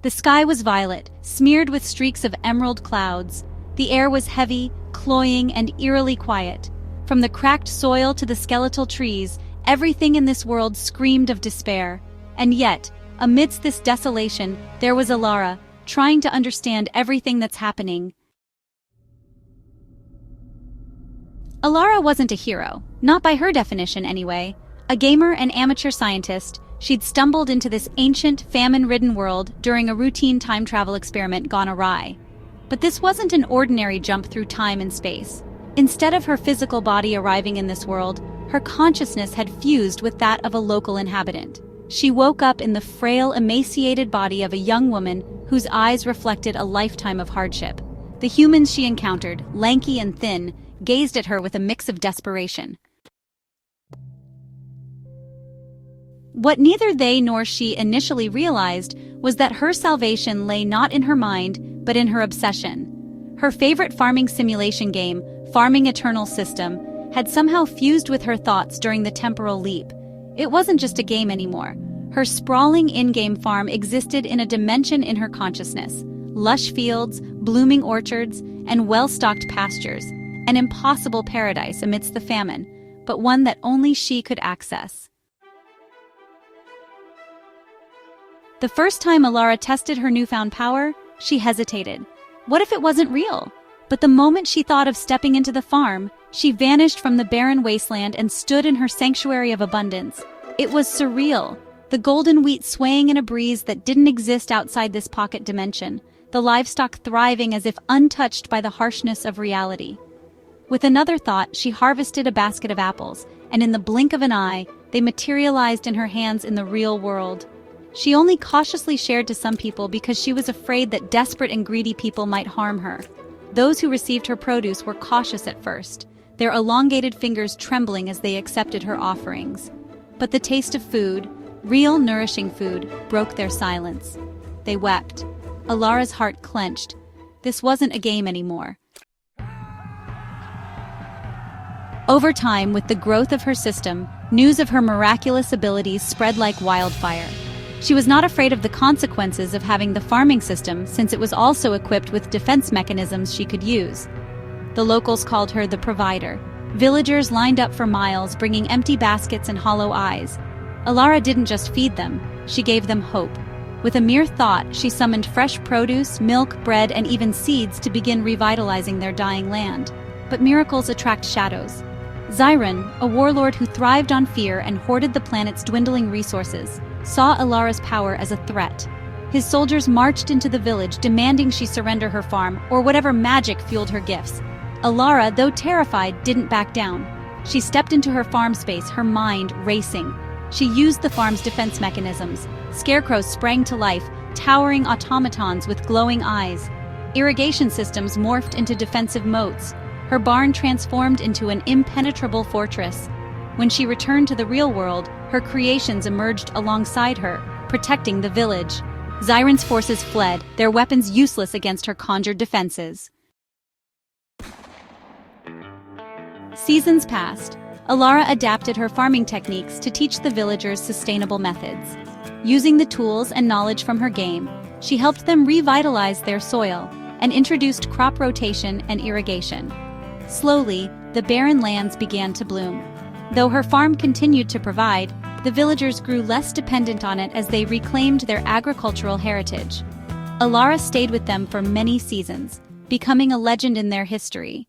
The sky was violet, smeared with streaks of emerald clouds. The air was heavy, cloying, and eerily quiet. From the cracked soil to the skeletal trees, everything in this world screamed of despair. And yet, amidst this desolation, there was Elara, trying to understand everything that's happening. Elara wasn't a hero, not by her definition anyway. A gamer and amateur scientist, she'd stumbled into this ancient, famine-ridden world during a routine time travel experiment gone awry. But this wasn't an ordinary jump through time and space. Instead of her physical body arriving in this world, her consciousness had fused with that of a local inhabitant. She woke up in the frail, emaciated body of a young woman whose eyes reflected a lifetime of hardship. The humans she encountered, lanky and thin, gazed at her with a mix of desperation. What neither they nor she initially realized was that her salvation lay not in her mind, but in her obsession. Her favorite farming simulation game, Farming Eternal System, had somehow fused with her thoughts during the temporal leap. It wasn't just a game anymore. Her sprawling in-game farm existed in a dimension in her consciousness. Lush fields, blooming orchards, and well-stocked pastures. An impossible paradise amidst the famine, but one that only she could access. The first time Elara tested her newfound power, she hesitated. What if it wasn't real? But the moment she thought of stepping into the farm, she vanished from the barren wasteland and stood in her sanctuary of abundance. It was surreal, the golden wheat swaying in a breeze that didn't exist outside this pocket dimension, the livestock thriving as if untouched by the harshness of reality. With another thought, she harvested a basket of apples, and in the blink of an eye, they materialized in her hands in the real world. She only cautiously shared to some people because she was afraid that desperate and greedy people might harm her. Those who received her produce were cautious at first, their elongated fingers trembling as they accepted her offerings. But the taste of food, real nourishing food, broke their silence. They wept. Elara's heart clenched. This wasn't a game anymore. Over time, with the growth of her system, news of her miraculous abilities spread like wildfire. She was not afraid of the consequences of having the farming system, since it was also equipped with defense mechanisms she could use. The locals called her the provider. Villagers lined up for miles, bringing empty baskets and hollow eyes. Elara didn't just feed them, she gave them hope. With a mere thought, she summoned fresh produce, milk, bread, and even seeds to begin revitalizing their dying land. But miracles attract shadows. Zyron, a warlord who thrived on fear and hoarded the planet's dwindling resources, saw Elara's power as a threat. His soldiers marched into the village demanding she surrender her farm or whatever magic fueled her gifts. Elara, though terrified, didn't back down. She stepped into her farm space, her mind racing. She used the farm's defense mechanisms. Scarecrows sprang to life, towering automatons with glowing eyes. Irrigation systems morphed into defensive moats. Her barn transformed into an impenetrable fortress. When she returned to the real world, her creations emerged alongside her, protecting the village. Zyron's forces fled, their weapons useless against her conjured defenses. Seasons passed. Elara adapted her farming techniques to teach the villagers sustainable methods. Using the tools and knowledge from her game, she helped them revitalize their soil and introduced crop rotation and irrigation. Slowly, the barren lands began to bloom. Though her farm continued to provide, the villagers grew less dependent on it as they reclaimed their agricultural heritage. Elara stayed with them for many seasons, becoming a legend in their history.